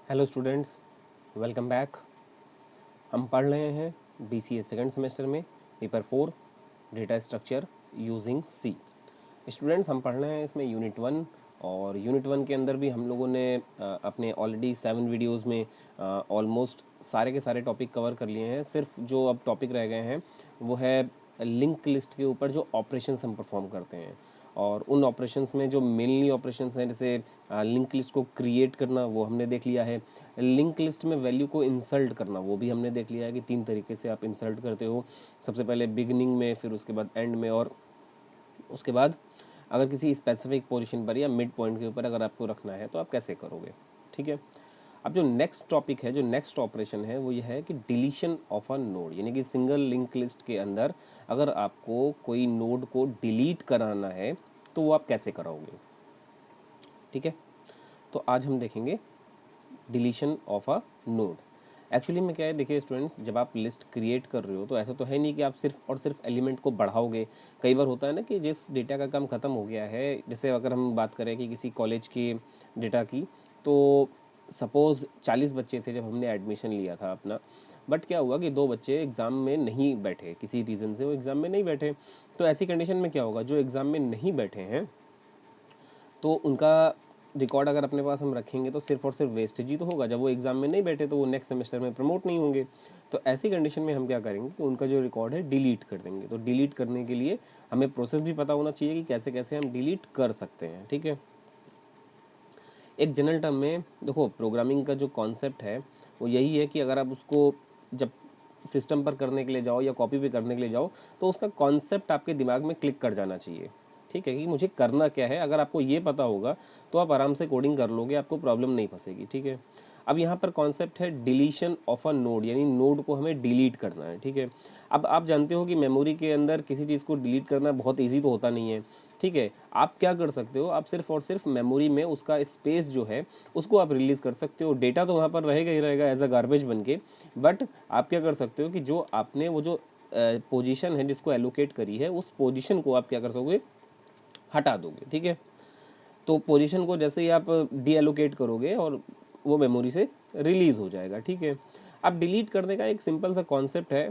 Hello students, welcome back. हम पढ़ रहे हैं BCA सेकंड सेमेस्टर में paper 4 data structure using C. Students, हम पढ़ रहे हैं इसमें यूनिट 1 और यूनिट 1 के अंदर भी हम लोगों ने अपने ऑलरेडी 7 वीडियोस में ऑलमोस्ट सारे के सारे टॉपिक कवर कर लिए हैं। सिर्फ जो अब टॉपिक रह गए हैं वो है लिंक लिस्ट के ऊपर जो ऑपरेशंस हम परफॉर्म करते हैं, और उन ऑपरेशंस में जो मेनली ऑपरेशंस हैं जैसे लिंक लिस्ट को क्रिएट करना वो हमने देख लिया है। लिंक लिस्ट में वैल्यू को इंसल्ट करना वो भी हमने देख लिया है कि 3 तरीके से आप इंसल्ट करते हो। सबसे पहले बिगिनिंग में, फिर उसके बाद एंड में, और उसके बाद अगर किसी स्पेसिफिक पोजीशन पर या मिड पॉइंट के ऊपर अगर आपको रखना है तो आप कैसे करोगे। ठीक है। अब जो नेक्स्ट टॉपिक है, जो नेक्स्ट ऑपरेशन है वो ये है कि डिलीशन ऑफ अ नोड, यानी कि सिंगल लिंक लिस्ट के अंदर अगर आपको कोई नोड को डिलीट कराना है तो वो आप कैसे कराओगे। ठीक है। तो आज हम देखेंगे deletion of a node. Actually में क्या है, देखिए स्टूडेंट्स, जब आप लिस्ट क्रिएट कर रहे हो तो ऐसा तो है नहीं कि आप सिर्फ और सिर्फ एलिमेंट को बढ़ाओगे। कई बार होता है ना कि जिस डेटा का काम ख़त्म हो गया है, जैसे अगर हम बात करें कि किसी कॉलेज के डेटा की, तो सपोज़ 40 बच्चे थे जब हमने एडमिशन लिया था अपना। बट क्या हुआ कि 2 बच्चे एग्ज़ाम में नहीं बैठे, किसी रीज़न से वो एग्ज़ाम में नहीं बैठे। तो ऐसी कंडीशन में क्या होगा, जो एग्ज़ाम में नहीं बैठे हैं तो उनका रिकॉर्ड अगर अपने पास हम रखेंगे तो सिर्फ और सिर्फ वेस्टेज ही तो होगा। जब वो एग्ज़ाम में नहीं बैठे तो वो नेक्स्ट सेमेस्टर में प्रमोट नहीं होंगे। तो ऐसी कंडीशन में हम क्या करेंगे कि उनका जो रिकॉर्ड है डिलीट कर देंगे। तो डिलीट करने के लिए हमें प्रोसेस भी पता होना चाहिए कि कैसे कैसे हम डिलीट कर सकते हैं। ठीक है। एक जनरल टर्म में देखो, प्रोग्रामिंग का जो कॉन्सेप्ट है वो यही है कि अगर आप उसको जब सिस्टम पर करने के लिए जाओ या कॉपी पे करने के लिए जाओ तो उसका कॉन्सेप्ट आपके दिमाग में क्लिक कर जाना चाहिए। ठीक है, कि मुझे करना क्या है। अगर आपको ये पता होगा तो आप आराम से कोडिंग कर लोगे, आपको प्रॉब्लम नहीं फंसेगी। ठीक है। अब यहाँ पर कॉन्सेप्ट है डिलीशन ऑफ अ नोड, यानी नोड को हमें डिलीट करना है। ठीक है। अब आप जानते हो कि मेमोरी के अंदर किसी चीज़ को डिलीट करना बहुत ईजी तो होता नहीं है। ठीक है। आप क्या कर सकते हो, आप सिर्फ और सिर्फ मेमोरी में उसका स्पेस जो है उसको आप रिलीज़ कर सकते हो। डेटा तो वहाँ पर रहेगा ही रहेगा एज अ गार्बेज बन के। बट आप क्या कर सकते हो कि जो आपने वो जो पोजीशन है जिसको एलोकेट करी है, उस पोजीशन को आप क्या कर सकोगे, हटा दोगे। ठीक है। तो पोजीशन को जैसे ही आप डी एलोकेट करोगे और वो मेमोरी से रिलीज़ हो जाएगा। ठीक है। अब डिलीट करने का एक सिंपल सा कॉन्सेप्ट है।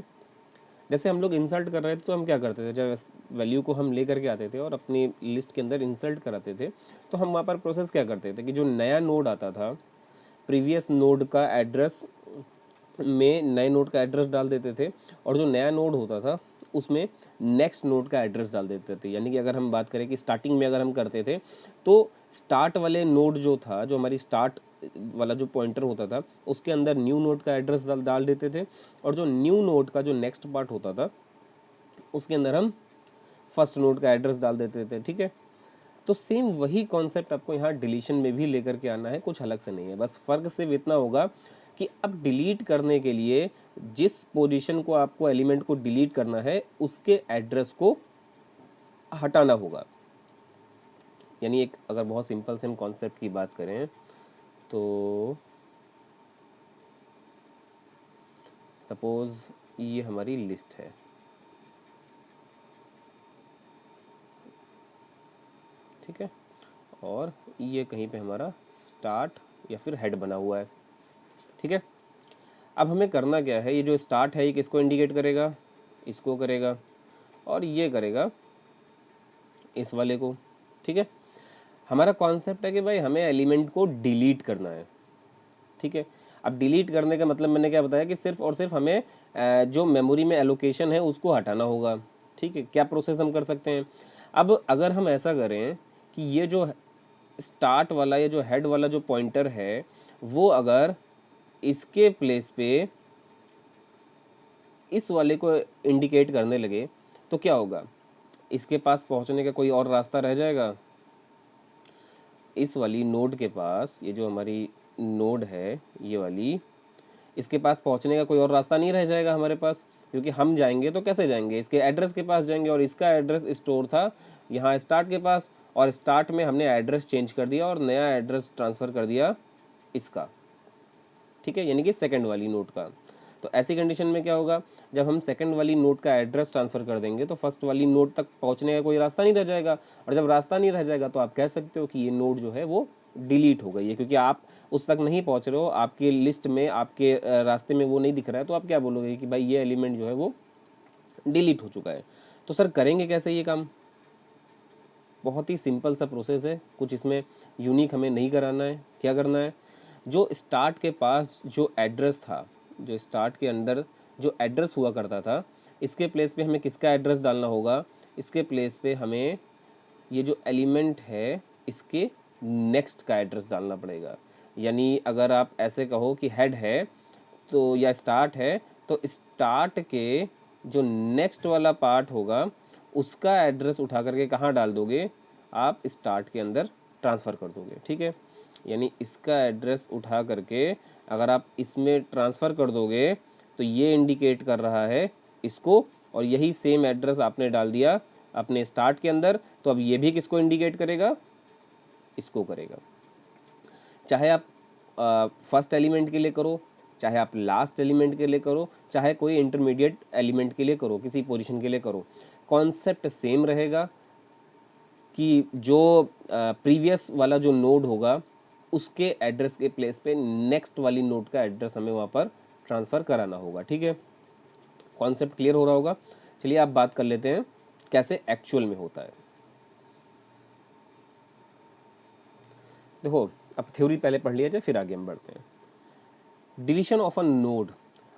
जैसे हम लोग इंसल्ट कर रहे थे तो हम क्या करते थे, जब वैल्यू को हम ले करके आते थे और अपनी लिस्ट के अंदर इंसल्ट कराते थे तो हम वहाँ पर प्रोसेस क्या करते थे कि जो नया नोड आता था, प्रीवियस नोड का एड्रेस में नए नोड का एड्रेस डाल देते थे, और जो नया नोड होता था उसमें नेक्स्ट नोड का एड्रेस डाल देते थे। यानी कि अगर हम बात करें कि स्टार्टिंग में अगर हम करते थे तो स्टार्ट वाले नोड जो था, जो हमारी स्टार्ट वाला जो पॉइंटर होता था उसके अंदर न्यू नोड का एड्रेस डाल देते थे, और जो न्यू नोड का जो नेक्स्ट पार्ट होता था उसके अंदर हम फर्स्ट नोड का एड्रेस डाल देते थे। ठीक है। तो सेम वही कॉन्सेप्ट आपको यहाँ डिलीशन में भी लेकर के आना है, कुछ अलग से नहीं है। बस फ़र्क सिर्फ इतना होगा कि अब डिलीट करने के लिए जिस पोजीशन को आपको एलिमेंट को डिलीट करना है उसके एड्रेस को हटाना होगा। यानी एक अगर बहुत सिंपल से हम कॉन्सेप्ट की बात करें तो सपोज ये हमारी लिस्ट है। ठीक है। और ये कहीं पे हमारा स्टार्ट या फिर हेड बना हुआ है। ठीक है। अब हमें करना क्या है, ये जो स्टार्ट है ये किसको इंडिकेट करेगा, इसको करेगा, और ये करेगा इस वाले को। ठीक है। हमारा कॉन्सेप्ट है कि भाई हमें एलिमेंट को डिलीट करना है। ठीक है। अब डिलीट करने का मतलब मैंने क्या बताया कि सिर्फ और सिर्फ हमें जो मेमोरी में एलोकेशन है उसको हटाना होगा। ठीक है। क्या प्रोसेस हम कर सकते हैं, अब अगर हम ऐसा करें कि ये जो स्टार्ट वाला, ये जो हेड वाला जो पॉइंटर है वो अगर इसके प्लेस पे इस वाले को इंडिकेट करने लगे तो क्या होगा, इसके पास पहुंचने का कोई और रास्ता रह जाएगा। इस वाली नोड के पास, ये जो हमारी नोड है ये वाली, इसके पास पहुंचने का कोई और रास्ता नहीं रह जाएगा हमारे पास, क्योंकि हम जाएंगे तो कैसे जाएंगे, इसके एड्रेस के पास जाएंगे, और इसका एड्रेस स्टोर था यहाँ स्टार्ट के पास, और स्टार्ट में हमने एड्रेस चेंज कर दिया और नया एड्रेस ट्रांसफ़र कर दिया इसका। ठीक है। यानी कि सेकंड वाली नोट का। तो ऐसी कंडीशन में क्या होगा, जब हम सेकंड वाली नोट का एड्रेस ट्रांसफ़र कर देंगे तो फर्स्ट वाली नोट तक पहुंचने का कोई रास्ता नहीं रह जाएगा, और जब रास्ता नहीं रह जाएगा तो आप कह सकते हो कि ये नोड जो है वो डिलीट हो गई है, क्योंकि आप उस तक नहीं पहुंच रहे हो, आपके लिस्ट में, आपके रास्ते में वो नहीं दिख रहा है, तो आप क्या बोलोगे कि भाई ये एलिमेंट जो है वो डिलीट हो चुका है। तो सर करेंगे कैसे ये काम? बहुत ही सिंपल सा प्रोसेस है, कुछ इसमें यूनिक हमें नहीं कराना है। क्या करना है, जो स्टार्ट के पास जो एड्रेस था, जो स्टार्ट के अंदर जो एड्रेस हुआ करता था, इसके प्लेस पे हमें किसका एड्रेस डालना होगा? इसके प्लेस पे हमें ये जो एलिमेंट है इसके नेक्स्ट का एड्रेस डालना पड़ेगा। यानी अगर आप ऐसे कहो कि हेड है तो, या स्टार्ट है, तो स्टार्ट के जो नेक्स्ट वाला पार्ट होगा उसका एड्रेस उठा करके कहाँ डाल दोगे? आप स्टार्ट के अंदर ट्रांसफ़र कर दोगे, ठीक है। यानी इसका एड्रेस उठा करके अगर आप इसमें ट्रांसफ़र कर दोगे तो ये इंडिकेट कर रहा है इसको, और यही सेम एड्रेस आपने डाल दिया अपने स्टार्ट के अंदर, तो अब ये भी किसको इंडिकेट करेगा? इसको करेगा। चाहे आप फर्स्ट एलिमेंट के लिए करो, चाहे आप लास्ट एलिमेंट के लिए करो, चाहे कोई इंटरमीडिएट एलिमेंट के लिए करो, किसी पोजीशन के लिए करो, कॉन्सेप्ट सेम रहेगा कि जो प्रीवियस वाला जो नोड होगा उसके एड्रेस के प्लेस पे नेक्स्ट वाली नोड का एड्रेस हमें वहाँ पर ट्रांसफ़र कराना होगा, ठीक है। कॉन्सेप्ट क्लियर हो रहा होगा। चलिए आप बात कर लेते हैं कैसे एक्चुअल में होता है। देखो, अब थ्योरी पहले पढ़ लिया जाए, फिर आगे हम बढ़ते हैं। Deletion of a node,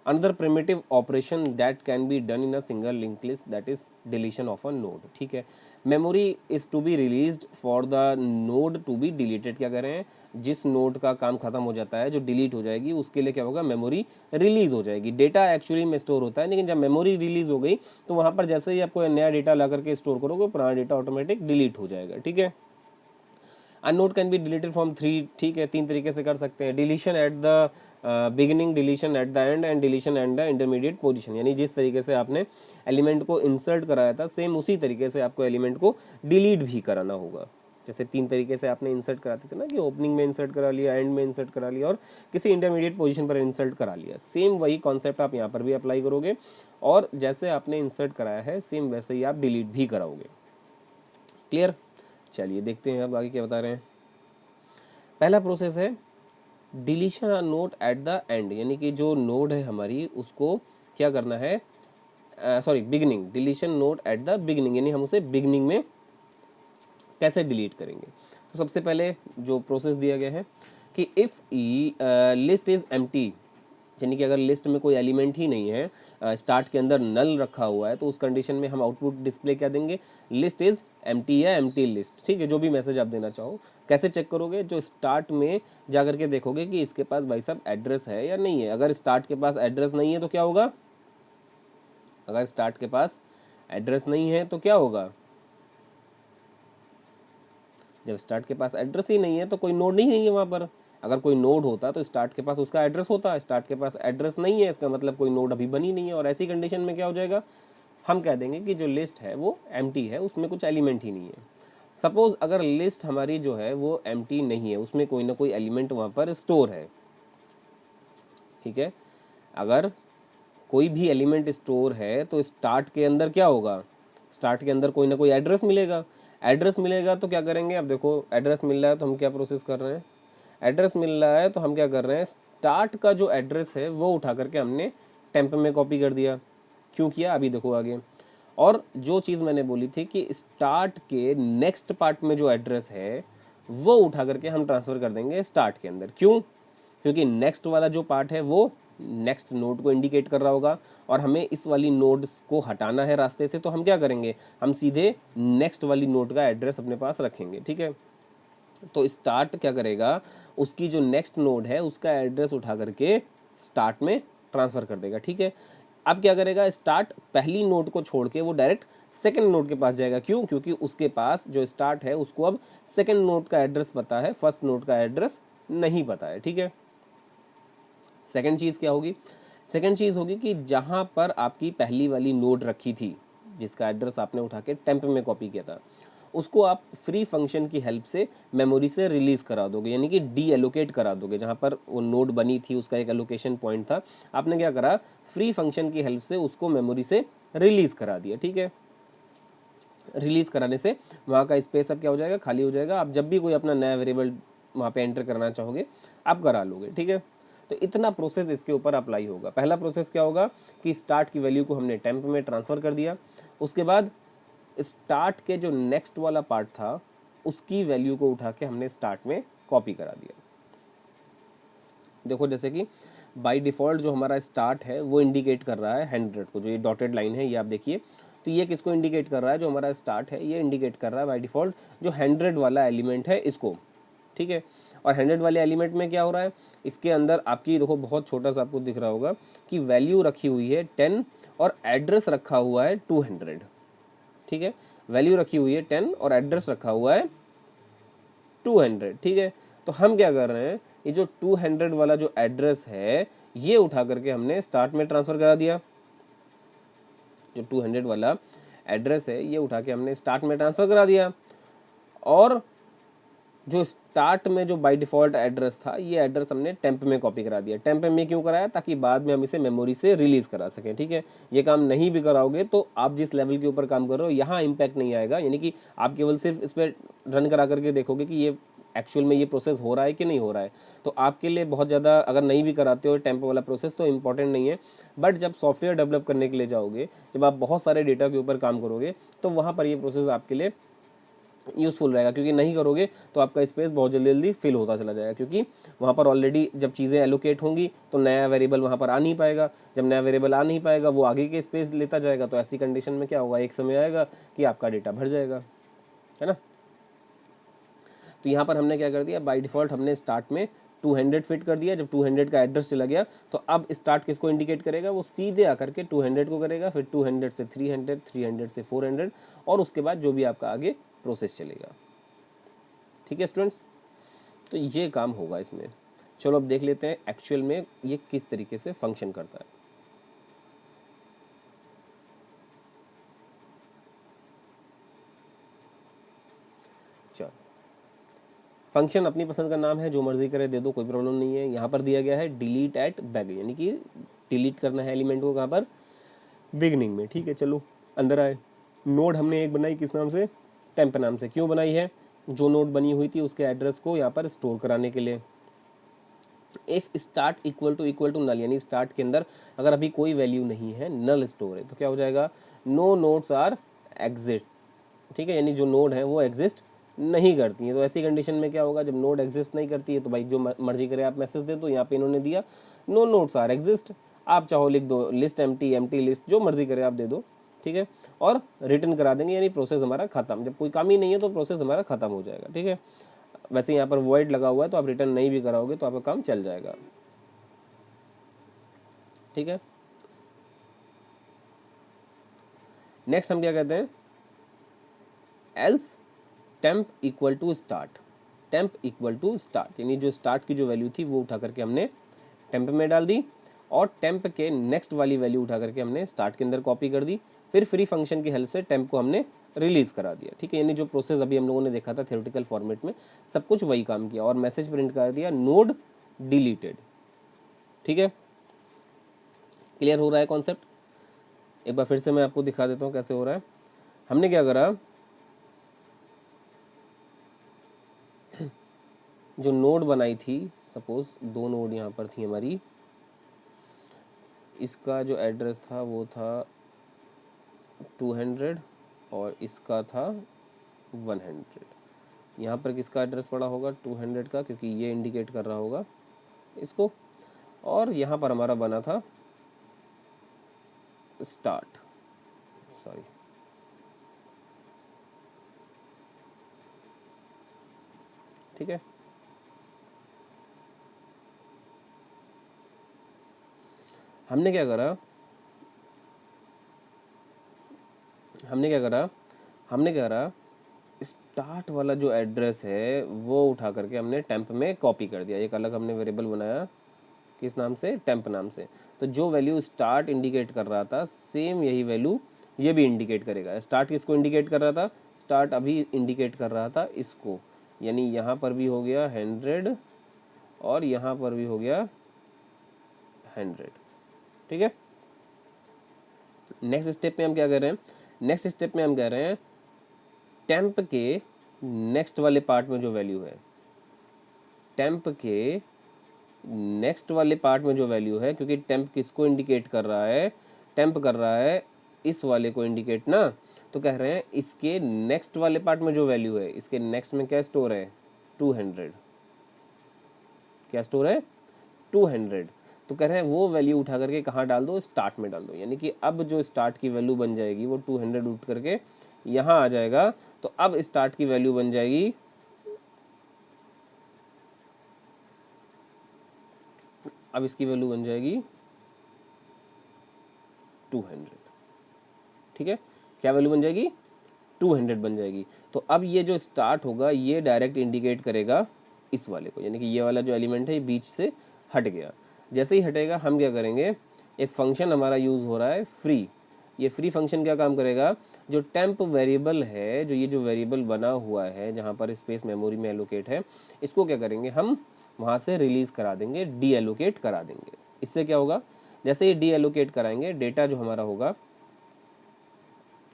another primitive operation that can be done in a single linked list, that is deletion of a node, ठीक है। memory is to be released for the node to be deleted। क्या कह रहे हैं, जिस node का काम खत्म हो जाता है, जो डिलीट हो जाएगी, उसके लिए क्या होगा? मेमोरी रिलीज हो जाएगी। डेटा एक्चुअली में स्टोर होता है, लेकिन जब मेमोरी रिलीज हो गई तो वहाँ पर जैसे ही आपको नया डेटा ला करके स्टोर करोगे, पुराना डेटा ऑटोमेटिक डिलीट हो जाएगा, ठीक है। A node can be deleted from 3, ठीक है, 3 तरीके से कर सकते हैं। Deletion at the beginning, deletion at the and, and deletion at the intermediate position. यानी जिस तरीके से आपने एलिमेंट को इंसर्ट कराया था, सेम उसी तरीके से आपको एलिमेंट को डिलीट भी कराना होगा। जैसे 3 तरीके से आपने इंसर्ट कराते थे ना, कि ओपनिंग में इंसर्ट करा लिया, एंड में इंसर्ट करा लिया, और किसी इंटरमीडिएट पोजीशन पर इंसर्ट करा लिया। सेम वही कॉन्सेप्ट आप यहाँ पर भी अप्लाई करोगे, और जैसे आपने इंसर्ट कराया है सेम वैसे ही आप डिलीट भी कराओगे। क्लियर? चलिए देखते हैं अब आगे क्या बता रहे हैं। पहला प्रोसेस है deletion a node eight the and, यानी कि जो नोड है हमारी उसको क्या करना है, sorry beginning, deletion node at the beginning, यानी हम उसे बिगिनिंग में कैसे डिलीट करेंगे। तो सबसे पहले जो प्रोसेस दिया गया है कि इफ़ लिस्ट इज़ एम्प्टी, यानी कि अगर लिस्ट में कोई एलिमेंट ही नहीं है, स्टार्ट के अंदर नल रखा हुआ है, तो उस कंडीशन में हम आउटपुट डिस्प्ले क्या देंगे? लिस्ट इज़ एम्प्टी या एम्प्टी लिस्ट, ठीक है। जो भी मैसेज आप देना चाहो। कैसे चेक करोगे? जो स्टार्ट में जा करके देखोगे कि इसके पास भाई साहब एड्रेस है या नहीं है। अगर स्टार्ट के पास एड्रेस नहीं है तो क्या होगा? अगर स्टार्ट के पास एड्रेस नहीं है तो क्या होगा? जब स्टार्ट के पास एड्रेस ही नहीं है तो कोई नोड नहीं है वहाँ पर। अगर कोई नोड होता तो स्टार्ट के पास उसका एड्रेस होता, स्टार्ट के पास एड्रेस नहीं है, इसका मतलब कोई नोड अभी बनी नहीं है, और ऐसी कंडीशन में क्या हो जाएगा? हम कह देंगे कि जो लिस्ट है वो एम्प्टी है, उसमें कुछ एलिमेंट ही नहीं है। सपोज अगर लिस्ट हमारी जो है वो एम्प्टी नहीं है, उसमें कोई ना कोई एलिमेंट वहाँ पर स्टोर है, ठीक है। अगर कोई भी एलिमेंट स्टोर है तो स्टार्ट के अंदर क्या होगा? स्टार्ट के अंदर कोई ना कोई एड्रेस मिलेगा। एड्रेस मिलेगा तो क्या करेंगे? अब देखो, एड्रेस मिल रहा है तो हम क्या प्रोसेस कर रहे हैं? एड्रेस मिल रहा है तो हम क्या कर रहे हैं? स्टार्ट का जो एड्रेस है वो उठा करके हमने टेम्प में कॉपी कर दिया। क्यों किया? अभी देखो आगे। और जो चीज़ मैंने बोली थी कि स्टार्ट के नेक्स्ट पार्ट में जो एड्रेस है वो उठा करके हम ट्रांसफ़र कर देंगे स्टार्ट के अंदर। क्यों? क्योंकि नेक्स्ट वाला जो पार्ट है वो नेक्स्ट नोड को इंडिकेट कर रहा होगा, और हमें इस वाली नोड को हटाना है रास्ते से, तो हम क्या करेंगे? हम सीधे नेक्स्ट वाली नोड का एड्रेस अपने पास रखेंगे, ठीक है। तो स्टार्ट क्या करेगा? उसकी जो नेक्स्ट नोड है उसका एड्रेस उठा करके स्टार्ट में ट्रांसफ़र कर देगा, ठीक है। अब क्या करेगा? स्टार्ट पहली नोड को छोड़ के वो डायरेक्ट सेकंड नोड के पास जाएगा। क्यों? क्योंकि उसके पास जो स्टार्ट है उसको अब सेकंड नोड का एड्रेस पता है, फर्स्ट नोड का एड्रेस नहीं पता है, ठीक है। सेकंड चीज़ क्या होगी? सेकंड चीज़ होगी कि जहाँ पर आपकी पहली वाली नोड रखी थी, जिसका एड्रेस आपने उठा के टेम्प में कॉपी किया था, उसको आप फ्री फंक्शन की हेल्प से मेमोरी से रिलीज़ करा दोगे, यानी कि डी एलोकेट करा दोगे। जहाँ पर वो नोड बनी थी उसका एक एलोकेशन पॉइंट था, आपने क्या करा? फ्री फंक्शन की हेल्प से उसको मेमोरी से रिलीज़ करा दिया, ठीक है। रिलीज़ कराने से वहाँ का स्पेस अब क्या हो जाएगा? खाली हो जाएगा। आप जब भी कोई अपना नया वेरिएबल वहाँ पे एंटर करना चाहोगे आप करा लोगे, ठीक है। तो इतना प्रोसेस इसके ऊपर अप्लाई होगा। पहला प्रोसेस क्या होगा कि स्टार्ट की वैल्यू को हमने टेम्प में ट्रांसफ़र कर दिया, उसके बाद स्टार्ट के जो नेक्स्ट वाला पार्ट था उसकी वैल्यू को उठा के हमने स्टार्ट में कॉपी करा दिया। देखो जैसे कि बाय डिफ़ॉल्ट जो हमारा स्टार्ट है वो इंडिकेट कर रहा है 100 को, जो ये डॉटेड लाइन है ये आप देखिए, तो ये किसको इंडिकेट कर रहा है, जो हमारा स्टार्ट है ये इंडिकेट कर रहा है बाय डिफ़ॉल्ट जो 100 वाला एलिमेंट है इसको, ठीक है। और 100 वाले एलिमेंट में क्या हो रहा है, इसके अंदर आपकी देखो बहुत छोटा सा आपको दिख रहा होगा कि वैल्यू रखी हुई है 10 और एड्रेस रखा हुआ है 200, ठीक है। वैल्यू रखी हुई है 10 और एड्रेस रखा हुआ है 200, ठीक है। तो हम क्या कर रहे हैं, ये जो 200 वाला जो एड्रेस है ये उठा करके हमने स्टार्ट में ट्रांसफ़र करा दिया। जो 200 वाला एड्रेस है ये उठा के हमने स्टार्ट में ट्रांसफ़र करा दिया, और जो स्टार्ट में जो बाय डिफ़ॉल्ट एड्रेस था ये एड्रेस हमने टेम्प में कॉपी करा दिया। टेम्प में क्यों कराया, ताकि बाद में हम इसे मेमोरी से रिलीज़ करा सकें, ठीक है। ये काम नहीं भी कराओगे तो आप जिस लेवल के ऊपर काम कर रहे हो यहाँ इम्पैक्ट नहीं आएगा, यानी कि आप केवल सिर्फ इस पर रन करा करके देखोगे कि ये एक्चुअल में ये प्रोसेस हो रहा है कि नहीं हो रहा है। तो आपके लिए बहुत ज़्यादा, अगर नहीं भी कराते हो टेम्प वाला प्रोसेस तो इम्पॉर्टेंट नहीं है, बट जब सॉफ्टवेयर डेवलप करने के लिए जाओगे, जब आप बहुत सारे डेटा के ऊपर काम करोगे तो वहाँ पर ये प्रोसेस आपके लिए यूज़फुल रहेगा, क्योंकि नहीं करोगे तो आपका स्पेस बहुत जल्दी जल्दी फिल होता चला जाएगा, क्योंकि वहाँ पर ऑलरेडी जब चीज़ें एलोकेट होंगी तो नया वेरिएबल वहाँ पर आ नहीं पाएगा। जब नया वेरिएबल आ नहीं पाएगा वो आगे के स्पेस लेता जाएगा, तो ऐसी कंडीशन में क्या होगा, एक समय आएगा कि आपका डेटा भर जाएगा, है ना। तो यहाँ पर हमने क्या कर दिया, बाय डिफ़ॉल्ट हमने स्टार्ट में 200 फिट कर दिया। जब 200 का एड्रेस चला गया तो अब स्टार्ट किसको इंडिकेट करेगा, वो सीधे आकर के 200 को करेगा, फिर 200 से 300, 300 से 400 और उसके बाद जो भी आपका आगे प्रोसेस चलेगा, ठीक है स्टूडेंट्स। तो ये काम होगा इसमें। चलो अब देख लेते हैं एक्चुअल में ये किस तरीके से फंक्शन करता है। चलो फंक्शन अपनी पसंद का नाम है, जो मर्जी करे दे दो, कोई प्रॉब्लम नहीं है। यहाँ पर दिया गया है डिलीट एट बैग, यानी कि डिलीट करना है एलिमेंट को कहाँ पर, बिगनिंग में, ठीक है। चलो अंदर आए। नोड हमने एक बनाई, किस नाम से, टेम्प नाम से। क्यों बनाई है, जो नोड बनी हुई थी उसके एड्रेस को यहाँ पर स्टोर कराने के लिए। If start equal to null, यानी स्टार्ट के अंदर अगर अभी कोई वैल्यू नहीं है, नल स्टोर है, तो क्या हो जाएगा, नो नोड्स आर एग्जिस्ट, ठीक है। यानी जो नोड है वो एग्जिस्ट नहीं करती है। तो ऐसी कंडीशन में क्या होगा, जब नोड एग्जिस्ट नहीं करती है तो भाई जो मर्जी करे आप मैसेज दे दो। यहाँ पे इन्होंने दिया नो नोड्स आर एग्जिस्ट, आप चाहो लिख दो लिस्ट एम्प्टी, एम्प्टी लिस्ट, जो मर्जी करे आप दे दो, ठीक है, और रिटर्न करा देंगे, यानी प्रोसेस हमारा खत्म। जब कोई काम ही नहीं है तो प्रोसेस हमारा खत्म हो जाएगा, ठीक है। वैसे यहाँ पर वॉइड लगा हुआ है तो आप रिटर्न नहीं भी कराओगे तो आपका काम चल जाएगा, ठीक है। नेक्स्ट हम क्या कहते हैं, else temp equal to start. Temp equal to start, यानी जो स्टार्ट की जो वैल्यू थी वो उठा करके हमने टेम्प में डाल दी, और टेम्प के नेक्स्ट वाली वैल्यू उठा करके हमने स्टार्ट के अंदर कॉपी कर दी। फिर फ्री फंक्शन की हेल्प से टेम्प को हमने रिलीज करा दिया, ठीक है। यानी जो प्रोसेस अभी हम लोगों ने देखा था थ्योरेटिकल फॉर्मेट में, सब कुछ वही काम किया, और मैसेज प्रिंट कर दिया नोड डिलीटेड, ठीक है। क्लियर हो रहा है कॉन्सेप्ट। एक बार फिर से मैं आपको दिखा देता हूँ कैसे हो रहा है। हमने क्या करा, जो नोड बनाई थी, सपोज दो नोड यहाँ पर थी हमारी, इसका जो एड्रेस था वो था 200 और इसका था 100। यहाँ पर किसका एड्रेस पड़ा होगा, 200 का, क्योंकि ये इंडिकेट कर रहा होगा इसको, और यहाँ पर हमारा बना था स्टार्ट, सॉरी, ठीक है। हमने क्या करा, हमने क्या करा, हमने क्या करा, स्टार्ट वाला जो एड्रेस है वो उठा करके हमने टेम्प में कॉपी कर दिया। एक अलग हमने वेरिएबल बनाया, किस नाम से, टेम्प नाम से। तो जो वैल्यू स्टार्ट इंडिकेट कर रहा था सेम यही वैल्यू ये भी इंडिकेट करेगा। स्टार्ट किसको इंडिकेट कर रहा था, स्टार्ट अभी इंडिकेट कर रहा था इसको, यानी यहाँ पर भी हो गया 100 और यहाँ पर भी हो गया 100, ठीक है। नेक्स्ट स्टेप में हम क्या कर रहे हैं, नेक्स्ट स्टेप में हम कह रहे हैं टेम्प के नेक्स्ट वाले पार्ट में जो वैल्यू है, टेम्प के नेक्स्ट वाले पार्ट में जो वैल्यू है, क्योंकि टेम्प किसको इंडिकेट कर रहा है, टेम्प कर रहा है इस वाले को इंडिकेट ना, तो कह रहे हैं इसके नेक्स्ट वाले पार्ट में जो वैल्यू है, इसके नेक्स्ट में क्या स्टोर है, 200, क्या स्टोर है, 200। तो कह रहे हैं वो वैल्यू उठा करके कहाँ डाल दो, स्टार्ट में डाल दो, यानी कि अब जो स्टार्ट की वैल्यू बन जाएगी वो 200 उठ करके यहाँ आ जाएगा। तो अब स्टार्ट की वैल्यू बन जाएगी, अब इसकी वैल्यू बन जाएगी 200। ठीक है, क्या वैल्यू बन जाएगी, 200 बन जाएगी। तो अब ये जो स्टार्ट होगा ये डायरेक्ट इंडिकेट करेगा इस वाले को, यानी कि ये वाला जो एलिमेंट है ये बीच से हट गया। जैसे ही हटेगा हम क्या करेंगे, एक फंक्शन हमारा यूज़ हो रहा है फ्री। ये फ्री फंक्शन क्या काम करेगा, जो टेम्प वेरिएबल है, जो ये जो वेरिएबल बना हुआ है जहाँ पर स्पेस मेमोरी में एलोकेट है, इसको क्या करेंगे हम वहाँ से रिलीज़ करा देंगे, डी एलोकेट करा देंगे। इससे क्या होगा, जैसे ही डी एलोकेट कराएंगे डेटा जो हमारा होगा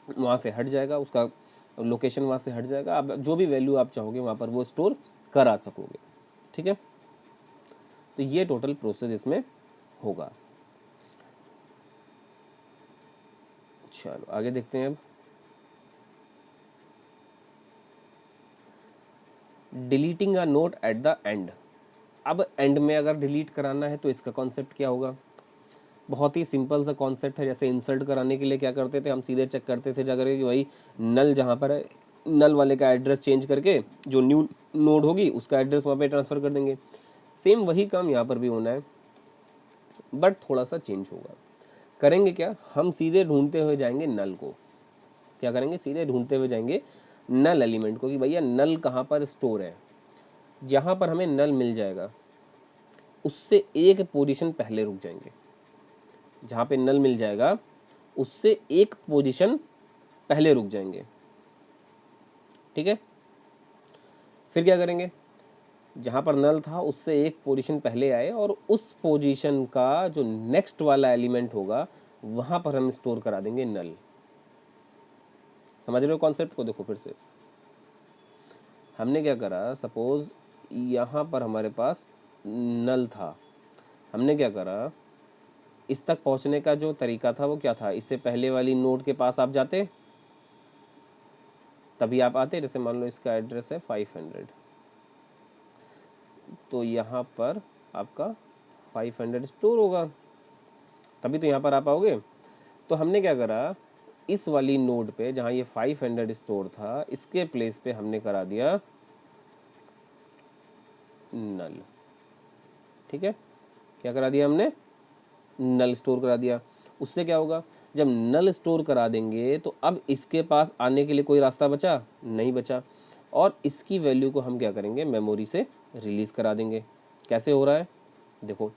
वहाँ से हट जाएगा, उसका लोकेशन वहाँ से हट जाएगा, आप जो भी वैल्यू आप चाहोगे वहाँ पर वो स्टोर करा सकोगे। ठीक है, तो ये टोटल प्रोसेस इसमें होगा। चलो आगे देखते हैं। अब deleting a note eight the and. अब एंड में अगर डिलीट कराना है तो इसका कॉन्सेप्ट क्या होगा, बहुत ही सिंपल सा कॉन्सेप्ट है। जैसे इंसर्ट कराने के लिए क्या करते थे, हम सीधे चेक करते थे जाकर कि भाई नल जहाँ पर है, नल वाले का एड्रेस चेंज करके जो न्यू नोड होगी उसका एड्रेस वहाँ पे ट्रांसफ़र कर देंगे। सेम वही काम यहाँ पर भी होना है, बट थोड़ा सा चेंज होगा। करेंगे क्या, हम सीधे ढूंढते हुए जाएंगे नल को, क्या करेंगे, सीधे ढूंढते हुए जाएंगे नल एलिमेंट को कि भैया नल कहाँ पर स्टोर है। जहाँ पर हमें नल मिल जाएगा उससे एक पोजीशन पहले रुक जाएंगे, जहाँ पे नल मिल जाएगा उससे एक पोजीशन पहले रुक जाएंगे। ठीक है, फिर क्या करेंगे, जहाँ पर नल था उससे एक पोजीशन पहले आए और उस पोजीशन का जो नेक्स्ट वाला एलिमेंट होगा वहाँ पर हम स्टोर करा देंगे नल। समझ रहे हो कॉन्सेप्ट को, देखो फिर से हमने क्या करा, सपोज यहाँ पर हमारे पास नल था, हमने क्या करा, इस तक पहुँचने का जो तरीका था वो क्या था, इससे पहले वाली नोड के पास आप जाते, तभी आप आते। जैसे मान लो इसका एड्रेस है 500, तो यहाँ पर आपका 500 स्टोर होगा, तभी तो यहाँ पर आ पाओगे। तो हमने क्या करा, इस वाली नोड पे जहाँ ये 500 स्टोर था इसके प्लेस पे हमने करा दिया नल। ठीक है, क्या करा दिया हमने, नल स्टोर करा दिया। उससे क्या होगा, जब नल स्टोर करा देंगे तो अब इसके पास आने के लिए कोई रास्ता बचा नहीं बचा, और इसकी वैल्यू को हम क्या करेंगे, मेमोरी से रिलीज़ करा देंगे। कैसे हो रहा है देखो,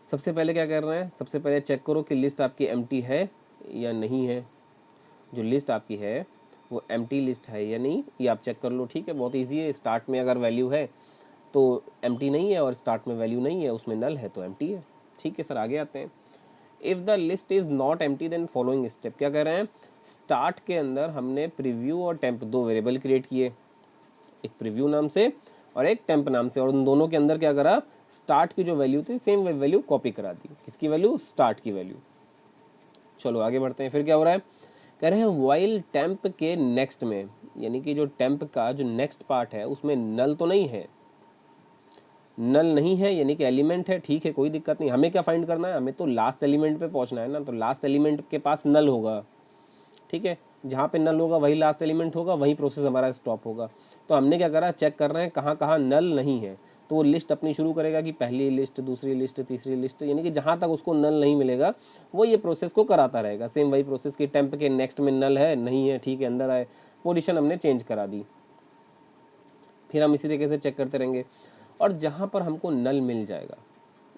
सबसे पहले क्या कर रहे हैं, सबसे पहले चेक करो कि लिस्ट आपकी एम्प्टी है या नहीं है। जो लिस्ट आपकी है वो एम्प्टी लिस्ट है या नहीं, ये आप चेक कर लो। ठीक है, बहुत इजी है। स्टार्ट में अगर वैल्यू है तो एम्प्टी नहीं है, और स्टार्ट में वैल्यू नहीं है, उसमें नल है तो एम्प्टी है। ठीक है सर, आगे आते हैं। If the list is not empty then following step. क्या कह रहे हैं, स्टार्ट के अंदर हमने प्रीव्यू और टेम्प दो वेरिएबल क्रिएट किए, एक प्रीव्यू नाम से और एक टेम्प नाम से, और उन दोनों के अंदर क्या करा, स्टार्ट की जो वैल्यू थी सेम वैल्यू कॉपी करा दी। किसकी वैल्यू, स्टार्ट की वैल्यू। चलो आगे बढ़ते हैं। फिर क्या हो रहा है, कह रहे हैं वाइल टेम्प के नेक्स्ट में, यानी कि जो टेम्प का जो नेक्स्ट पार्ट है उसमें नल तो नहीं है, नल नहीं है यानी कि एलिमेंट है। ठीक है, कोई दिक्कत नहीं। हमें क्या फाइंड करना है, हमें तो लास्ट एलिमेंट पे पहुंचना है ना, तो लास्ट एलिमेंट के पास नल होगा। ठीक है, जहाँ पे नल होगा वही लास्ट एलिमेंट होगा, वही प्रोसेस हमारा स्टॉप होगा। तो हमने क्या करा, चेक कर रहे हैं कहाँ कहाँ नल नहीं है, तो वो लिस्ट अपनी शुरू करेगा कि पहली लिस्ट, दूसरी लिस्ट, तीसरी लिस्ट, यानी कि जहाँ तक उसको नल नहीं मिलेगा वो ये प्रोसेस को कराता रहेगा। सेम वही प्रोसेस की टेम्प के नेक्स्ट में नल है नहीं है, ठीक है, अंदर आए, पोजीशन हमने चेंज करा दी, फिर हम इसी तरीके से चेक करते रहेंगे। और जहाँ पर हमको नल मिल जाएगा,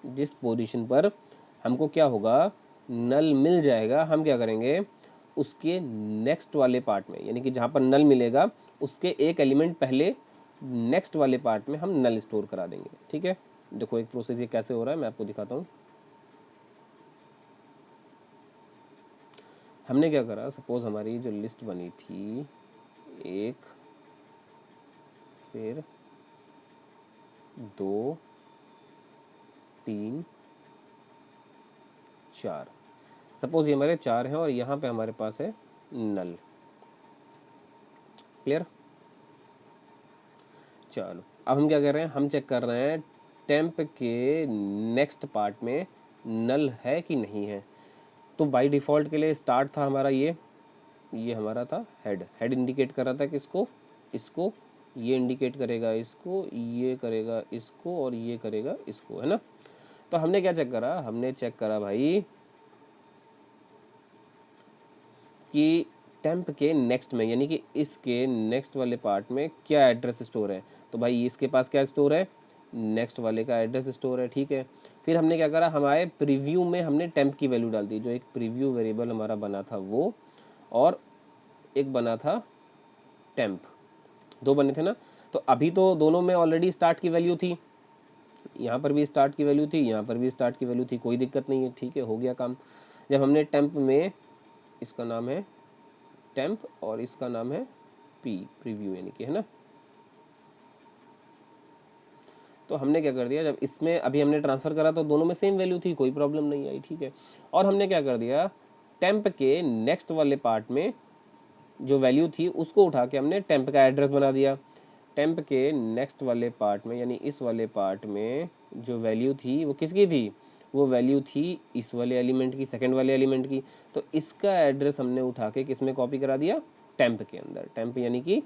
जिस पोजीशन पर हमको क्या होगा, नल मिल जाएगा, हम क्या करेंगे, उसके नेक्स्ट वाले पार्ट में, यानी कि जहाँ पर नल मिलेगा उसके एक एलिमेंट पहले नेक्स्ट वाले पार्ट में हम नल स्टोर करा देंगे। ठीक है, देखो एक प्रोसेस ये कैसे हो रहा है मैं आपको दिखाता हूँ। हमने क्या करा, सपोज हमारी जो लिस्ट बनी थी 1, फिर 2 3 4, सपोज ये हमारे 4 हैं और यहाँ पे हमारे पास है नल। क्लियर? चलो अब हम क्या कर रहे हैं, हम चेक कर रहे हैं टेम्प के नेक्स्ट पार्ट में नल है कि नहीं है। तो बाय डिफ़ॉल्ट के लिए स्टार्ट था हमारा ये हमारा था हेड। हेड इंडिकेट कर रहा था किसको, इसको, ये इंडिकेट करेगा इसको, ये करेगा इसको और ये करेगा इसको, है ना। तो हमने क्या चेक करा, हमने चेक करा भाई कि टेम्प के नेक्स्ट में यानी कि इसके नेक्स्ट वाले पार्ट में क्या एड्रेस स्टोर है। तो भाई इसके पास क्या स्टोर है, नेक्स्ट वाले का एड्रेस स्टोर है, ठीक है। फिर हमने क्या करा, हमारे प्रीव्यू में हमने टेम्प की वैल्यू डाल दी, जो एक प्रीव्यू वेरिएबल हमारा बना था वो, और एक बना था टेम्प, 2 बने थे ना। तो अभी तो दोनों में ऑलरेडी स्टार्ट की वैल्यू थी, यहाँ पर भी स्टार्ट की वैल्यू थी, यहाँ पर भी स्टार्ट की वैल्यू थी, कोई दिक्कत नहीं है, ठीक है, हो गया काम। जब हमने टेम्प में, इसका नाम है टेम्प और इसका नाम है प्रीव्यू यानी कि, है ना। तो हमने क्या कर दिया, जब इसमें अभी हमने ट्रांसफ़र करा तो दोनों में सेम वैल्यू थी, कोई प्रॉब्लम नहीं आई, ठीक है। और हमने क्या कर दिया, टेम्प के नेक्स्ट वाले पार्ट में जो वैल्यू थी उसको उठा के हमने टेम्प का एड्रेस बना दिया। टेम्प के नेक्स्ट वाले पार्ट में यानी इस वाले पार्ट में जो वैल्यू थी वो किसकी थी, वो वैल्यू थी इस वाले एलिमेंट की, सेकंड वाले एलिमेंट की। तो इसका एड्रेस हमने उठा के किस में कॉपी करा दिया, टेम्प के अंदर। टेम्प यानी कि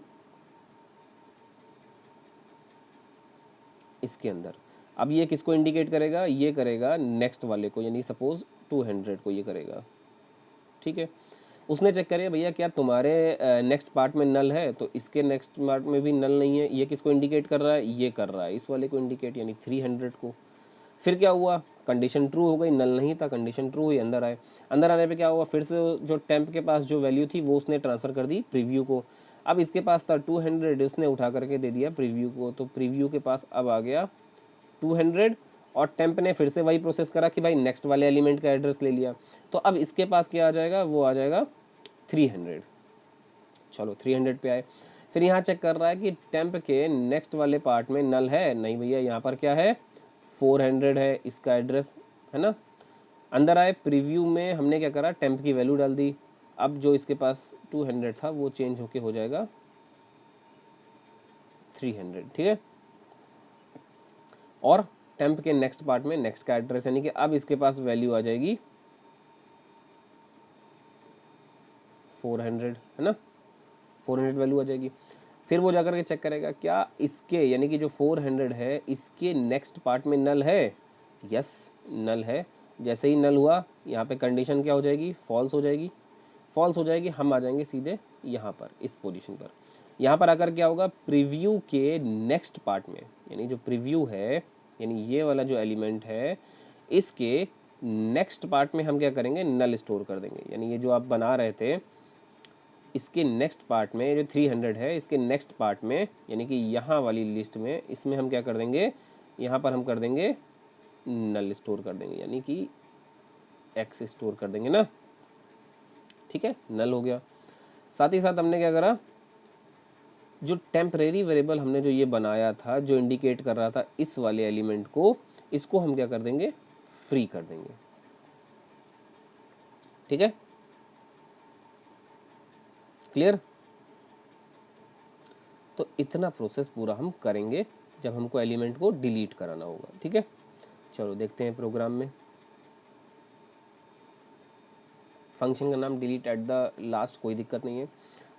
इसके अंदर। अब ये किसको इंडिकेट करेगा, ये करेगा नेक्स्ट वाले को, यानी सपोज 200 को ये करेगा, ठीक है। उसने चेक करेगा भैया क्या तुम्हारे नेक्स्ट पार्ट में नल है, तो इसके नेक्स्ट पार्ट में भी नल नहीं है। ये किसको इंडिकेट कर रहा है, ये कर रहा है इस वाले को इंडिकेट, यानी 300 को। फिर क्या हुआ, कंडीशन ट्रू हो गई, नल नहीं था, कंडीशन ट्रू हुई, अंदर आए। अंदर आने पे क्या हुआ, फिर से जो टेम्प के पास जो वैल्यू थी वो उसने ट्रांसफ़र कर दी प्रीव्यू को। अब इसके पास था 200, उसने उठा करके दे दिया प्रीव्यू को, तो प्रीव्यू के पास अब आ गया 200 और टेम्प ने फिर से वही प्रोसेस करा कि भाई नेक्स्ट वाले एलिमेंट का एड्रेस ले लिया। तो अब इसके पास क्या आ जाएगा, वो आ जाएगा 300। चलो 300 पे आए। फिर यहाँ चेक कर रहा है कि टेम्प के नेक्स्ट वाले पार्ट में नल है, नहीं भैया, यहाँ पर क्या है 400 है इसका एड्रेस, है ना। अंदर आए, प्रीव्यू में हमने क्या करा, टेम्प की वैल्यू डाल दी। अब जो इसके पास 200 था वो चेंज होके हो जाएगा 300, ठीक है। और टेम्प के नेक्स्ट पार्ट में नेक्स्ट का एड्रेस, यानी कि अब इसके पास वैल्यू आ जाएगी 400, है ना, 400 वैल्यू आ जाएगी। फिर वो जाकर के चेक करेगा क्या इसके यानी कि जो 400 है इसके नेक्स्ट पार्ट में नल है, यस नल है। जैसे ही नल हुआ यहाँ पे कंडीशन क्या हो जाएगी, फॉल्स हो जाएगी। फॉल्स हो जाएगी, हम आ जाएंगे सीधे यहाँ पर इस पोजीशन पर। यहाँ पर आकर क्या होगा, प्रीव्यू के नेक्स्ट पार्ट में, यानी जो प्रीव्यू है यानी ये वाला जो एलिमेंट है इसके नेक्स्ट पार्ट में हम क्या करेंगे, नल स्टोर कर देंगे। यानी ये जो आप बना रहे थे इसके नेक्स्ट पार्ट में जो 300 है इसके नेक्स्ट पार्ट में यानी कि यहाँ वाली लिस्ट में, इसमें हम क्या कर देंगे, यहाँ पर हम कर देंगे नल स्टोर कर देंगे, यानी कि एक्स स्टोर कर देंगे ना, ठीक है, नल हो गया। साथ ही साथ हमने क्या करा, जो टेम्परेरी वेरिएबल हमने जो ये बनाया था जो इंडिकेट कर रहा था इस वाले एलिमेंट को, इसको हम क्या कर देंगे, फ्री कर देंगे, ठीक है, क्लियर। तो इतना प्रोसेस पूरा हम करेंगे जब हमको एलिमेंट को डिलीट कराना होगा, ठीक है। चलो देखते हैं प्रोग्राम में। फंक्शन का नाम डिलीट एट द लास्ट, कोई दिक्कत नहीं है।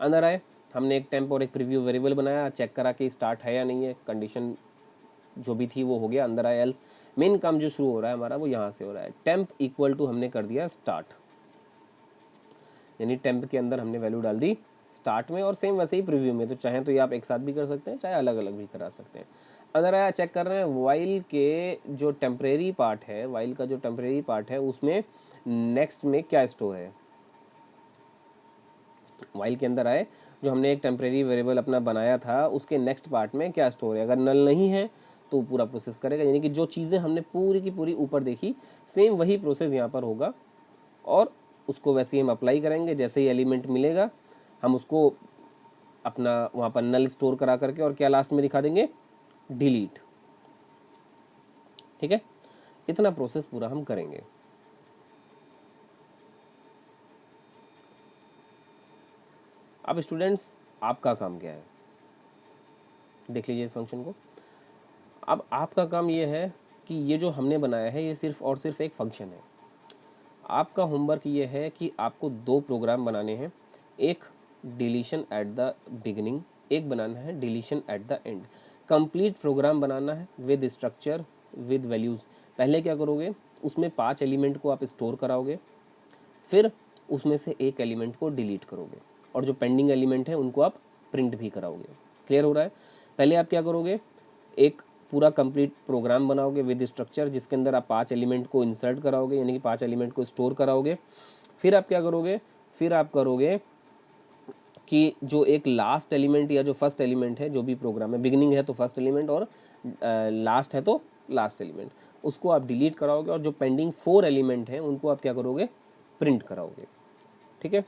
अंदर आए, हमने एक टेम्प और एक प्रीव्यू वेरिएबल बनाया, चेक करा कि स्टार्ट है या नहीं है, कंडीशन जो भी थी वो हो गया। अंदर आए, एल्स मेन काम जो शुरू हो रहा है हमारा वो यहाँ से हो रहा है। टेम्प इक्वल टू हमने कर दिया स्टार्ट, यानी टेम्प के अंदर हमने वैल्यू डाल दी स्टार्ट में, और सेम वैसे ही प्रीव्यू में। तो चाहे तो ये आप एक साथ भी कर सकते हैं, चाहे अलग अलग भी करा सकते हैं। अंदर आया, चेक कर रहे हैं वाइल के जो टेम्परेरी पार्ट है, वाइल का जो टेम्परेरी पार्ट है उसमें नेक्स्ट में क्या स्टोर है। वाइल के अंदर आए, जो हमने एक टेम्परेरी वेरिएबल अपना बनाया था उसके नेक्स्ट पार्ट में क्या स्टोर है। अगर नल नहीं है तो पूरा प्रोसेस करेगा, यानी कि जो चीज़ें हमने पूरी की पूरी ऊपर देखी सेम वही प्रोसेस यहाँ पर होगा, और उसको वैसे ही हम अप्लाई करेंगे। जैसे ही एलिमेंट मिलेगा हम उसको अपना वहाँ पर नल स्टोर करा करके और क्या लास्ट में दिखा देंगे, डिलीट। ठीक है, इतना प्रोसेस पूरा हम करेंगे। अब स्टूडेंट्स आपका काम क्या है, देख लीजिए इस फंक्शन को। अब आपका काम ये है कि ये जो हमने बनाया है ये सिर्फ और सिर्फ एक फंक्शन है। आपका होमवर्क ये है कि आपको दो प्रोग्राम बनाने हैं, एक डिलीशन एट द बिगिनिंग, एक बनाना है deletion at the end. Complete program बनाना है विद स्ट्रक्चर विद वैल्यूज़। पहले क्या करोगे, उसमें 5 एलिमेंट को आप स्टोर कराओगे, फिर उसमें से एक एलिमेंट को डिलीट करोगे और जो पेंडिंग एलिमेंट है उनको आप प्रिंट भी कराओगे। क्लियर हो रहा है? पहले आप क्या करोगे, एक पूरा कंप्लीट प्रोग्राम बनाओगे विद स्ट्रक्चर जिसके अंदर आप 5 एलिमेंट को इंसर्ट कराओगे, यानी कि 5 एलिमेंट को स्टोर कराओगे। फिर आप क्या करोगे, फिर आप करोगे कि जो एक लास्ट एलिमेंट या जो फर्स्ट एलिमेंट है, जो भी प्रोग्राम है, बिगिनिंग है तो फर्स्ट एलिमेंट और लास्ट है तो लास्ट एलिमेंट, उसको आप डिलीट कराओगे और जो पेंडिंग 4 एलिमेंट हैं उनको आप क्या करोगे, प्रिंट कराओगे। ठीक है,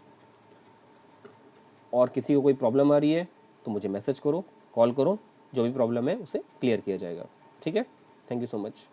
और किसी को कोई प्रॉब्लम आ रही है तो मुझे मैसेज करो, कॉल करो, जो भी प्रॉब्लम है उसे क्लियर किया जाएगा। ठीक है, थैंक यू सो मच।